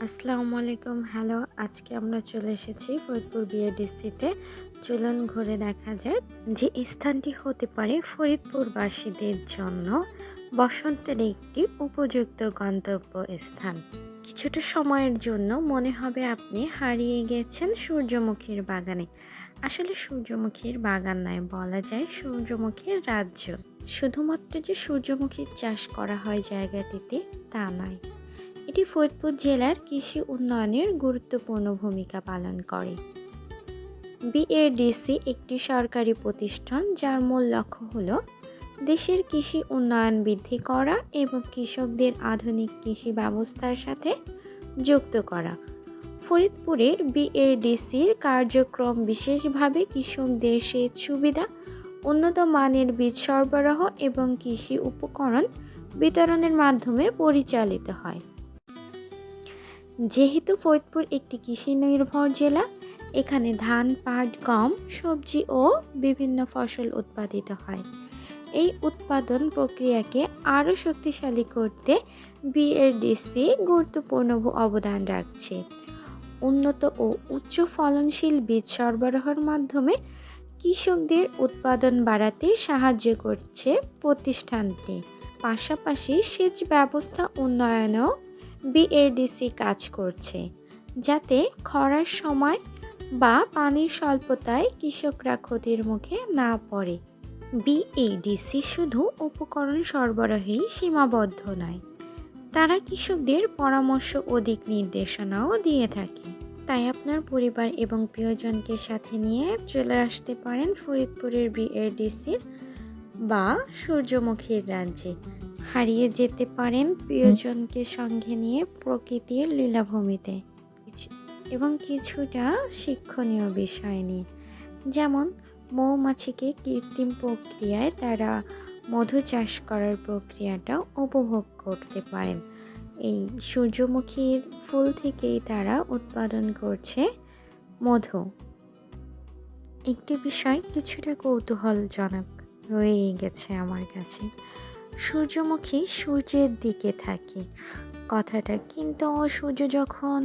আসসালামু আলাইকুম। হ্যালো, আজকে আমরা চলে এসেছি ফরিদপুর বিএডিসিতে। চলুন ঘুরে দেখা যায় যে স্থানটি হতে পারে ফরিদপুরবাসীদের জন্য বসন্তের একটি উপযুক্ত গন্তব্য স্থান। কিছুটা সময়ের জন্য মনে হবে আপনি হারিয়ে গেছেন সূর্যমুখীর বাগানে। আসলে সূর্যমুখীর বাগান নয়, বলা যায় সূর্যমুখীর রাজ্য। শুধুমাত্র যে সূর্যমুখীর চাষ করা হয় জায়গাটিতে তা নয়, এটি ফরিদপুর জেলার কৃষি উন্নয়নের গুরুত্বপূর্ণ ভূমিকা পালন করে। বিএডিসি একটি সরকারি প্রতিষ্ঠান যার মূল লক্ষ্য হল দেশের কৃষি উন্নয়ন বৃদ্ধি করা এবং কৃষকদের আধুনিক কৃষি ব্যবস্থার সাথে যুক্ত করা। ফরিদপুরের বিএডিসির কার্যক্রম বিশেষভাবে কৃষকদের সেচ সুবিধা, উন্নত মানের বীজ সরবরাহ এবং কৃষি উপকরণ বিতরণের মাধ্যমে পরিচালিত হয়। যেহেতু ফরিদপুর একটি কৃষি নির্ভর জেলা, এখানে ধান, পাট, গম, সবজি ও বিভিন্ন ফসল উৎপাদিত হয়। এই উৎপাদন প্রক্রিয়াকে আরও শক্তিশালী করতে বিএডিসি গুরুত্বপূর্ণ অবদান রাখছে। উন্নত ও উচ্চ ফলনশীল বীজ সরবরাহের মাধ্যমে কৃষকদের উৎপাদন বাড়াতে সাহায্য করছে প্রতিষ্ঠানটি। পাশাপাশি সেচ ব্যবস্থা উন্নয়নেও বিএডিসি কাজ করছে, যাতে খরার সময় বা পানির স্বল্পতায় কৃষকরা ক্ষতির মুখে না পড়ে। বিএডিসি শুধু উপকরণ সরবরাহেই সীমাবদ্ধ নয়, তারা কৃষকদের পরামর্শ ও দিক নির্দেশনাও দিয়ে থাকে। তাই আপনার পরিবার এবং প্রিয়জনকে সাথে নিয়ে চলে আসতে পারেন ফরিদপুরের বিএডিসির বা সূর্যমুখীর রাজ্যে। হারিয়ে যেতে পারেন প্রিয়জনকে সঙ্গে নিয়ে প্রকৃতির লীলাভূমিতে এবং কিছুটা শিক্ষণীয় বিষয় নিয়ে, যেমন মৌমাছিকে কৃত্রিম প্রক্রিয়ায় তারা মধু চাষ করার প্রক্রিয়াটাও উপভোগ করতে পারেন। এই সূর্যমুখীর ফুল থেকেই তারা উৎপাদন করছে মধু। একটি বিষয় কিছুটা কৌতূহলজনক রয়েই গেছে আমার কাছে। সূর্যমুখী সূর্যের দিকে থাকে কথাটা, কিন্তু সূর্য যখন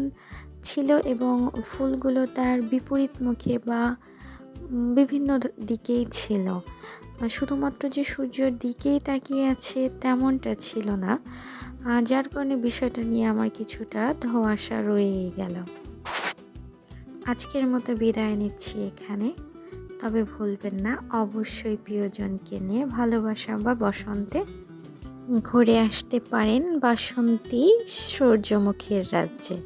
ছিল এবং ফুলগুলো তার বিপরীত মুখে বা বিভিন্ন দিকেই ছিল, শুধুমাত্র যে সূর্যের দিকেই তাকিয়ে আছে তেমনটা ছিল না, যার কারণে বিষয়টা নিয়ে আমার কিছুটা ধোঁয়াশা রয়েই গেল। আজকের মতো বিদায় নিচ্ছি এখানে। তবে ভুলবেন না অবশ্যই প্রিয়জনকে নিয়ে ভালোবাসা বা বসন্তে ঘুরে আসতে পারেন বাসন্তী সূর্যমুখীর রাজ্যে।